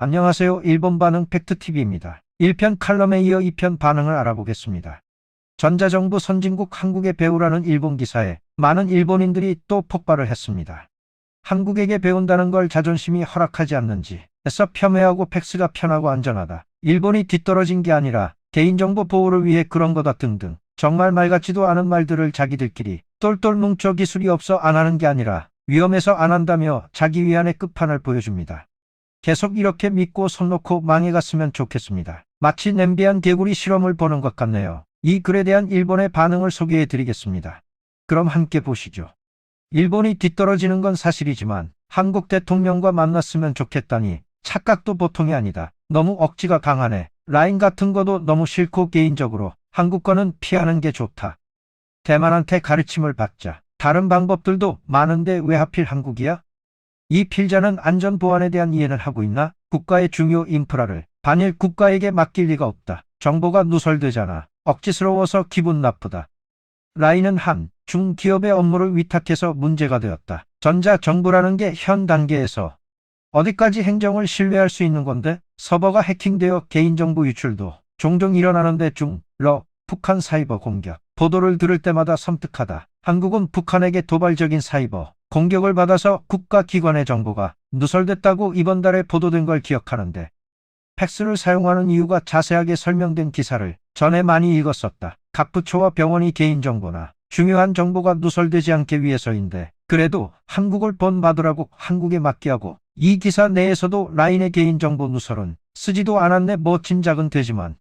안녕하세요. 일본 반응 팩트TV입니다. 1편 칼럼에 이어 2편 반응을 알아보겠습니다. 전자정부 선진국 한국에 배우라는 일본 기사에 많은 일본인들이 또 폭발을 했습니다. 한국에게 배운다는 걸 자존심이 허락하지 않는지 해서 폄훼하고 팩스가 편하고 안전하다. 일본이 뒤떨어진 게 아니라 개인정보 보호를 위해 그런 거다 등등 정말 말 같지도 않은 말들을 자기들끼리 똘똘 뭉쳐 기술이 없어 안 하는 게 아니라 위험해서 안 한다며 자기 위안의 끝판을 보여줍니다. 계속 이렇게 믿고 손 놓고 망해갔으면 좋겠습니다. 마치 냄비한 개구리 실험을 보는 것 같네요. 이 글에 대한 일본의 반응을 소개해 드리겠습니다. 그럼 함께 보시죠. 일본이 뒤떨어지는 건 사실이지만 한국 대통령과 만났으면 좋겠다니 착각도 보통이 아니다. 너무 억지가 강하네. 라인 같은 거도 너무 싫고 개인적으로 한국 거는 피하는 게 좋다. 대만한테 가르침을 받자. 다른 방법들도 많은데 왜 하필 한국이야? 이 필자는 안전보안에 대한 이해는 하고 있나? 국가의 중요 인프라를 반일 국가에게 맡길 리가 없다. 정보가 누설되잖아. 억지스러워서 기분 나쁘다. 라인은 한 중기업의 업무를 위탁해서 문제가 되었다. 전자정부라는 게 현 단계에서 어디까지 행정을 신뢰할 수 있는 건데? 서버가 해킹되어 개인정보 유출도 종종 일어나는데 북한 사이버 공격. 보도를 들을 때마다 섬뜩하다. 한국은 북한에게 도발적인 사이버 공격을 받아서 국가기관의 정보가 누설됐다고 이번 달에 보도된 걸 기억하는데 팩스를 사용하는 이유가 자세하게 설명된 기사를 전에 많이 읽었었다. 각 부처와 병원이 개인정보나 중요한 정보가 누설되지 않게 위해서인데 그래도 한국을 본받으라고 한국에 맡게 하고 이 기사 내에서도 라인의 개인정보 누설은 쓰지도 않았네. 뭐 짐작은 되지만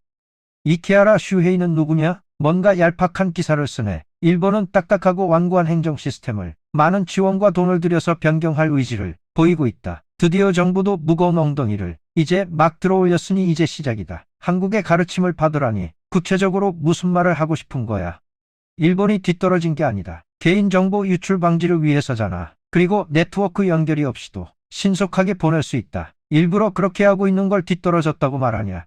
이케하라 슈헤이는 누구냐? 뭔가 얄팍한 기사를 쓰네. 일본은 딱딱하고 완고한 행정 시스템을 많은 지원과 돈을 들여서 변경할 의지를 보이고 있다. 드디어 정부도 무거운 엉덩이를 이제 막 들어올렸으니 이제 시작이다. 한국의 가르침을 받으라니 구체적으로 무슨 말을 하고 싶은 거야? 일본이 뒤떨어진 게 아니다. 개인정보 유출 방지를 위해서잖아. 그리고 네트워크 연결이 없이도 신속하게 보낼 수 있다. 일부러 그렇게 하고 있는 걸 뒤떨어졌다고 말하냐?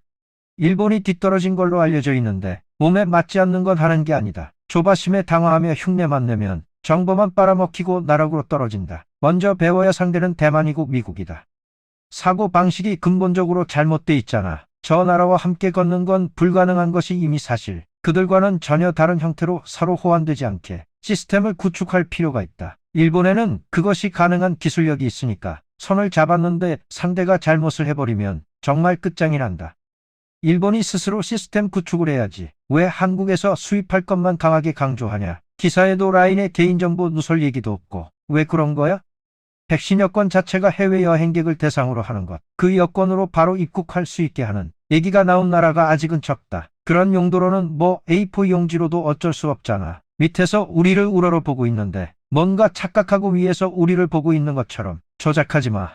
일본이 뒤떨어진 걸로 알려져 있는데 몸에 맞지 않는 건 하는 게 아니다. 조바심에 당황하며 흉내만 내면 정보만 빨아먹히고 나락으로 떨어진다. 먼저 배워야 상대는 대만이고 미국이다. 사고 방식이 근본적으로 잘못돼 있잖아. 저 나라와 함께 걷는 건 불가능한 것이 이미 사실. 그들과는 전혀 다른 형태로 서로 호환되지 않게 시스템을 구축할 필요가 있다. 일본에는 그것이 가능한 기술력이 있으니까 손을 잡았는데 상대가 잘못을 해버리면 정말 끝장이 난다. 일본이 스스로 시스템 구축을 해야지. 왜 한국에서 수입할 것만 강하게 강조하냐? 기사에도 라인의 개인정보 누설 얘기도 없고 왜 그런 거야? 백신 여권 자체가 해외 여행객을 대상으로 하는 것. 그 여권으로 바로 입국할 수 있게 하는 얘기가 나온 나라가 아직은 적다. 그런 용도로는 뭐 A4 용지로도 어쩔 수 없잖아. 밑에서 우리를 우러러 보고 있는데 뭔가 착각하고 위에서 우리를 보고 있는 것처럼 조작하지 마.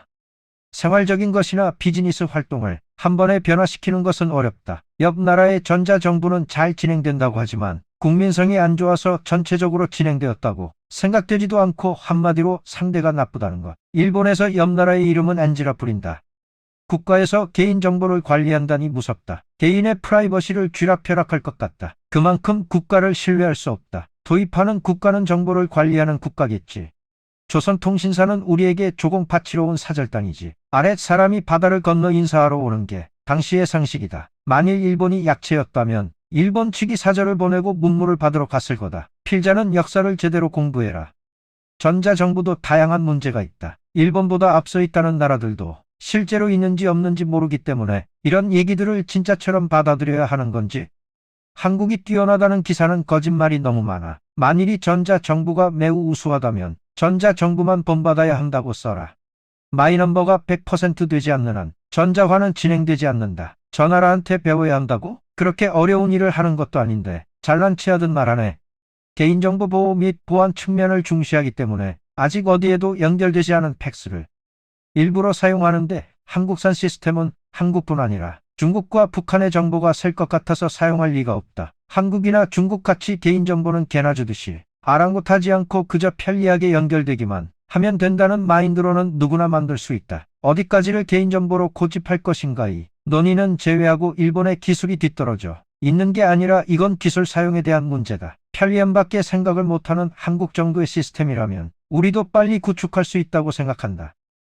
생활적인 것이나 비즈니스 활동을 한 번에 변화시키는 것은 어렵다. 옆 나라의 전자정부는 잘 진행된다고 하지만 국민성이 안 좋아서 전체적으로 진행되었다고 생각되지도 않고 한마디로 상대가 나쁘다는 것. 일본에서 옆 나라의 이름은 안지라 부린다. 국가에서 개인정보를 관리한다니 무섭다. 개인의 프라이버시를 쥐락펴락할 것 같다. 그만큼 국가를 신뢰할 수 없다. 도입하는 국가는 정보를 관리하는 국가겠지. 조선통신사는 우리에게 조공 파치러 온 사절단이지. 아랫 사람이 바다를 건너 인사하러 오는 게 당시의 상식이다. 만일 일본이 약체였다면 일본 측이 사절을 보내고 문물을 받으러 갔을 거다. 필자는 역사를 제대로 공부해라. 전자정부도 다양한 문제가 있다. 일본보다 앞서 있다는 나라들도 실제로 있는지 없는지 모르기 때문에 이런 얘기들을 진짜처럼 받아들여야 하는 건지. 한국이 뛰어나다는 기사는 거짓말이 너무 많아. 만일이 전자정부가 매우 우수하다면 전자정부만 본받아야 한다고 써라. 마이넘버가 100% 되지 않는 한 전자화는 진행되지 않는다. 저 나라한테 배워야 한다고? 그렇게 어려운 일을 하는 것도 아닌데 잘난 체하듯 말하네. 개인정보 보호 및 보안 측면을 중시하기 때문에 아직 어디에도 연결되지 않은 팩스를 일부러 사용하는데 한국산 시스템은 한국뿐 아니라 중국과 북한의 정보가 셀 것 같아서 사용할 리가 없다. 한국이나 중국같이 개인정보는 개나 주듯이 아랑곳하지 않고 그저 편리하게 연결되기만 하면 된다는 마인드로는 누구나 만들 수 있다. 어디까지를 개인정보로 고집할 것인가 이 논의는 제외하고 일본의 기술이 뒤떨어져 있는 게 아니라 이건 기술 사용에 대한 문제다. 편리함밖에 생각을 못하는 한국 정도의 시스템이라면 우리도 빨리 구축할 수 있다고 생각한다.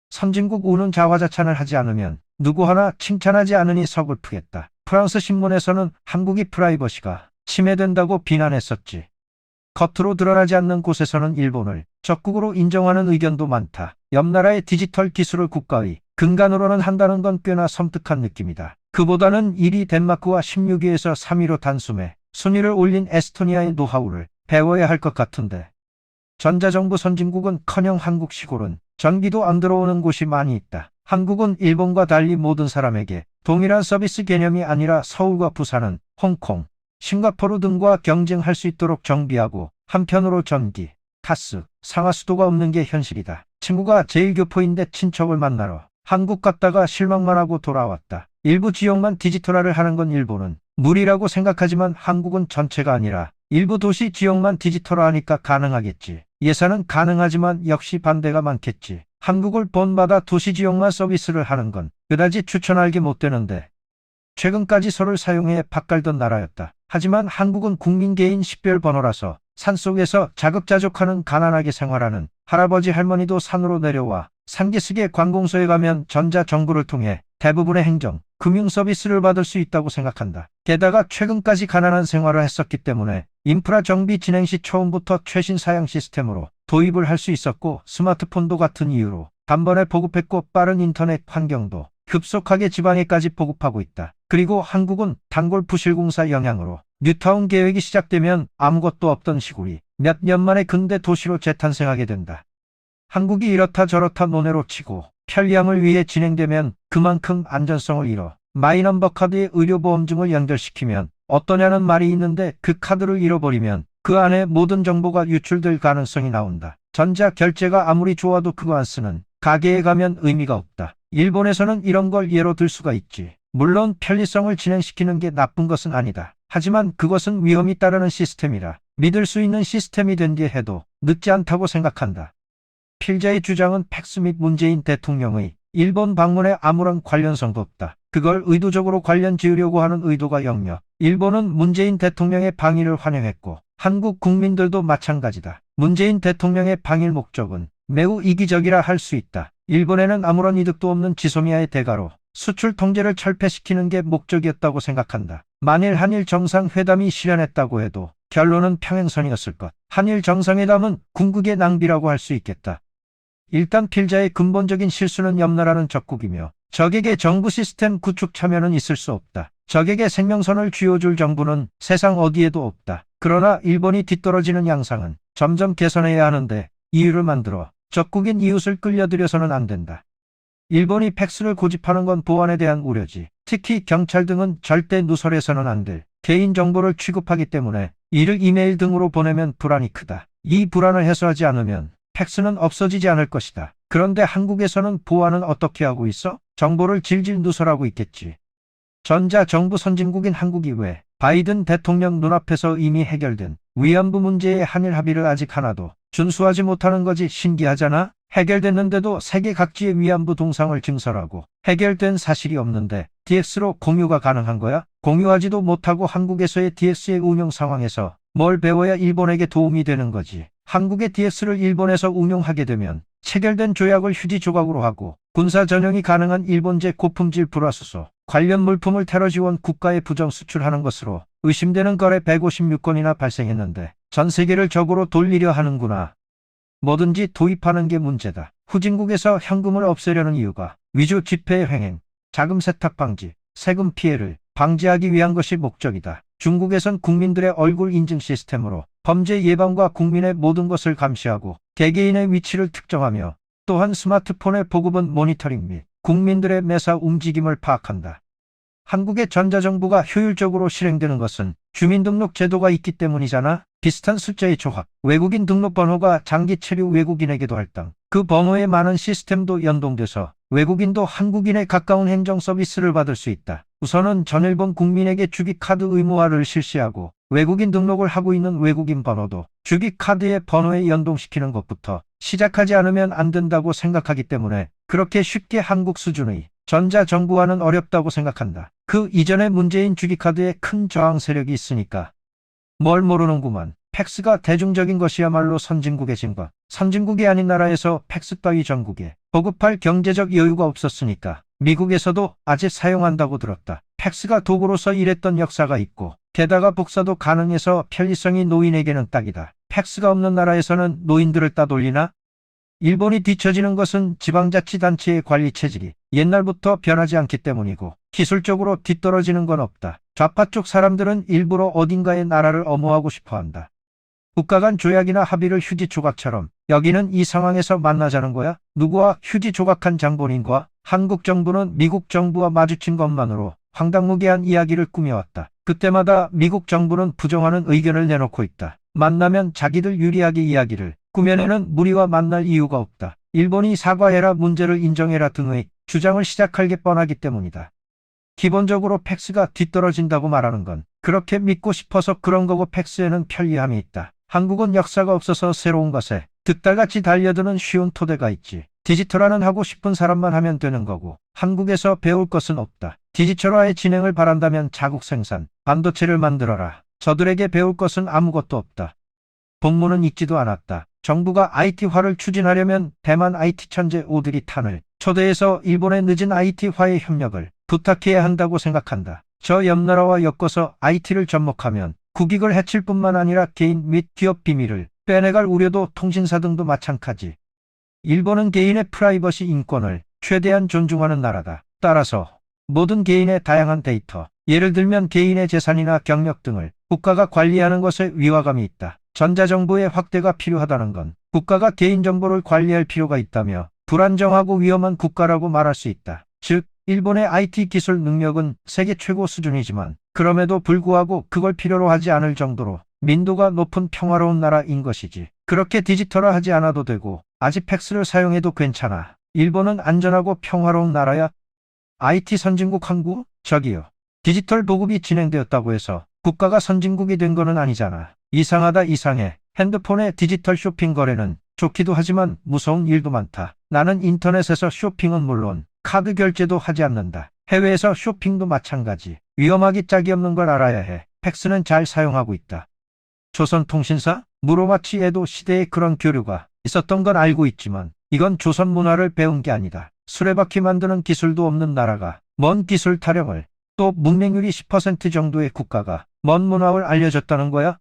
선진국 우는 자화자찬을 하지 않으면 누구 하나 칭찬하지 않으니 서글프겠다. 프랑스 신문에서는 한국이 프라이버시가 침해된다고 비난했었지. 겉으로 드러나지 않는 곳에서는 일본을 적국으로 인정하는 의견도 많다. 옆 나라의 디지털 기술을 국가의 근간으로는 한다는 건 꽤나 섬뜩한 느낌이다. 그보다는 1위 덴마크와 16위에서 3위로 단숨에 순위를 올린 에스토니아의 노하우를 배워야 할 것 같은데. 전자정부 선진국은커녕 한국 시골은 전기도 안 들어오는 곳이 많이 있다. 한국은 일본과 달리 모든 사람에게 동일한 서비스 개념이 아니라 서울과 부산은 홍콩, 싱가포르 등과 경쟁할 수 있도록 정비하고, 한편으로 전기, 가스, 상하수도가 없는 게 현실이다. 친구가 제1교포인데 친척을 만나러 한국 갔다가 실망만 하고 돌아왔다. 일부 지역만 디지털화를 하는 건 일본은 무리라고 생각하지만 한국은 전체가 아니라 일부 도시 지역만 디지털화하니까 가능하겠지. 예산은 가능하지만 역시 반대가 많겠지. 한국을 본받아 도시 지역만 서비스를 하는 건 그다지 추천할 게 못 되는데. 최근까지 서를 사용해 밭갈던 나라였다. 하지만 한국은 국민 개인 식별 번호라서 산속에서 자급자족하는 가난하게 생활하는 할아버지 할머니도 산으로 내려와 상기슭의 관공서에 가면 전자정부를 통해 대부분의 행정, 금융 서비스를 받을 수 있다고 생각한다. 게다가 최근까지 가난한 생활을 했었기 때문에 인프라 정비 진행 시 처음부터 최신 사양 시스템으로 도입을 할 수 있었고, 스마트폰도 같은 이유로 단번에 보급했고, 빠른 인터넷 환경도 급속하게 지방에까지 보급하고 있다. 그리고 한국은 단골 부실공사 영향으로 뉴타운 계획이 시작되면 아무것도 없던 시골이 몇 년 만에 근대 도시로 재탄생하게 된다. 한국이 이렇다 저렇다 논외로 치고 편리함을 위해 진행되면 그만큼 안전성을 잃어. 마이넘버 카드에 의료보험증을 연결시키면 어떠냐는 말이 있는데, 그 카드를 잃어버리면 그 안에 모든 정보가 유출될 가능성이 나온다. 전자결제가 아무리 좋아도 그거 안 쓰는 가게에 가면 의미가 없다. 일본에서는 이런 걸 예로 들 수가 있지. 물론 편리성을 진행시키는 게 나쁜 것은 아니다. 하지만 그것은 위험이 따르는 시스템이라 믿을 수 있는 시스템이 된 뒤 해도 늦지 않다고 생각한다. 필자의 주장은 팩스 및 문재인 대통령의 일본 방문에 아무런 관련성도 없다. 그걸 의도적으로 관련 지으려고 하는 의도가 역력. 일본은 문재인 대통령의 방일을 환영했고 한국 국민들도 마찬가지다. 문재인 대통령의 방일 목적은 매우 이기적이라 할 수 있다. 일본에는 아무런 이득도 없는 지소미아의 대가로 수출 통제를 철폐시키는 게 목적이었다고 생각한다. 만일 한일 정상회담이 실현했다고 해도 결론은 평행선이었을 것. 한일 정상회담은 궁극의 낭비라고 할 수 있겠다. 일단 필자의 근본적인 실수는 옆 나라는 적국이며 적에게 정부 시스템 구축 참여는 있을 수 없다. 적에게 생명선을 쥐어줄 정부는 세상 어디에도 없다. 그러나 일본이 뒤떨어지는 양상은 점점 개선해야 하는데, 이유를 만들어 적국인 이웃을 끌려들여서는 안 된다. 일본이 팩스를 고집하는 건 보안에 대한 우려지. 특히 경찰 등은 절대 누설해서는 안 될 개인정보를 취급하기 때문에 이를 이메일 등으로 보내면 불안이 크다. 이 불안을 해소하지 않으면 팩스는 없어지지 않을 것이다. 그런데 한국에서는 보안은 어떻게 하고 있어? 정보를 질질 누설하고 있겠지. 전자정부 선진국인 한국이 왜 바이든 대통령 눈앞에서 이미 해결된 위안부 문제의 한일 합의를 아직 하나도 준수하지 못하는 거지. 신기하잖아. 해결됐는데도 세계 각지의 위안부 동상을 증설하고 해결된 사실이 없는데 DX로 공유가 가능한 거야? 공유하지도 못하고 한국에서의 DX의 운용 상황에서 뭘 배워야 일본에게 도움이 되는 거지. 한국의 DX를 일본에서 운용하게 되면 체결된 조약을 휴지 조각으로 하고 군사 전용이 가능한 일본제 고품질 불화수소 관련 물품을 테러 지원 국가에 부정 수출하는 것으로 의심되는 거래 156건이나 발생했는데 전 세계를 적으로 돌리려 하는구나. 뭐든지 도입하는 게 문제다. 후진국에서 현금을 없애려는 이유가 위조 지폐의 횡행, 자금 세탁 방지, 세금 피해를 방지하기 위한 것이 목적이다. 중국에선 국민들의 얼굴 인증 시스템으로 범죄 예방과 국민의 모든 것을 감시하고 개개인의 위치를 특정하며, 또한 스마트폰의 보급은 모니터링 및 국민들의 매사 움직임을 파악한다. 한국의 전자정부가 효율적으로 실행되는 것은 주민등록 제도가 있기 때문이잖아. 비슷한 숫자의 조합, 외국인 등록번호가 장기 체류 외국인에게도 할당, 그 번호에 많은 시스템도 연동돼서 외국인도 한국인에 가까운 행정 서비스를 받을 수 있다. 우선은 전일본 국민에게 주기카드 의무화를 실시하고 외국인 등록을 하고 있는 외국인 번호도 주기카드의 번호에 연동시키는 것부터 시작하지 않으면 안 된다고 생각하기 때문에 그렇게 쉽게 한국 수준의 전자정부화는 어렵다고 생각한다. 그 이전에 문재인 주기카드에 큰 저항 세력이 있으니까. 뭘 모르는구만. 팩스가 대중적인 것이야말로 선진국의 진과 선진국이 아닌 나라에서 팩스 따위 전국에 보급할 경제적 여유가 없었으니까 미국에서도 아직 사용한다고 들었다. 팩스가 도구로서 일했던 역사가 있고 게다가 복사도 가능해서 편리성이 노인에게는 딱이다. 팩스가 없는 나라에서는 노인들을 따돌리나? 일본이 뒤처지는 것은 지방자치단체의 관리 체질이 옛날부터 변하지 않기 때문이고 기술적으로 뒤떨어지는 건 없다. 좌파 쪽 사람들은 일부러 어딘가의 나라를 엄호하고 싶어한다. 국가 간 조약이나 합의를 휴지 조각처럼 여기는 이 상황에서 만나자는 거야? 누구와 휴지 조각한 장본인과 한국 정부는 미국 정부와 마주친 것만으로 황당무계한 이야기를 꾸며왔다. 그때마다 미국 정부는 부정하는 의견을 내놓고 있다. 만나면 자기들 유리하게 이야기를 꾸며내는 무리와 만날 이유가 없다. 일본이 사과해라, 문제를 인정해라 등의 주장을 시작할 게 뻔하기 때문이다. 기본적으로 팩스가 뒤떨어진다고 말하는 건 그렇게 믿고 싶어서 그런 거고, 팩스에는 편리함이 있다. 한국은 역사가 없어서 새로운 것에 득달같이 달려드는 쉬운 토대가 있지. 디지털화는 하고 싶은 사람만 하면 되는 거고 한국에서 배울 것은 없다. 디지털화의 진행을 바란다면 자국 생산, 반도체를 만들어라. 저들에게 배울 것은 아무것도 없다. 본문은 읽지도 않았다. 정부가 IT화를 추진하려면 대만 IT 천재 오드리 탄을 초대해서 일본의 늦은 IT화의 협력을 부탁해야 한다고 생각한다. 저 옆나라와 엮어서 IT를 접목하면 국익을 해칠 뿐만 아니라 개인 및 기업 비밀을 빼내갈 우려도, 통신사 등도 마찬가지. 일본은 개인의 프라이버시 인권을 최대한 존중하는 나라다. 따라서 모든 개인의 다양한 데이터, 예를 들면 개인의 재산이나 경력 등을 국가가 관리하는 것에 위화감이 있다. 전자정보의 확대가 필요하다는 건 국가가 개인정보를 관리할 필요가 있다며 불안정하고 위험한 국가라고 말할 수 있다. 즉, 일본의 IT 기술 능력은 세계 최고 수준이지만 그럼에도 불구하고 그걸 필요로 하지 않을 정도로 민도가 높은 평화로운 나라인 것이지. 그렇게 디지털화하지 않아도 되고 아직 팩스를 사용해도 괜찮아. 일본은 안전하고 평화로운 나라야. IT 선진국 한국? 저기요. 디지털 보급이 진행되었다고 해서 국가가 선진국이 된 거는 아니잖아. 이상하다, 이상해. 핸드폰의 디지털 쇼핑 거래는 좋기도 하지만 무서운 일도 많다. 나는 인터넷에서 쇼핑은 물론 카드 결제도 하지 않는다. 해외에서 쇼핑도 마찬가지. 위험하기 짝이 없는 걸 알아야 해. 팩스는 잘 사용하고 있다. 조선통신사? 무로마치 에도 시대에 그런 교류가 있었던 건 알고 있지만 이건 조선 문화를 배운 게 아니다. 수레바퀴 만드는 기술도 없는 나라가 먼 기술 타령을, 또 문맹률이 10% 정도의 국가가 먼 문화를 알려줬다는 거야?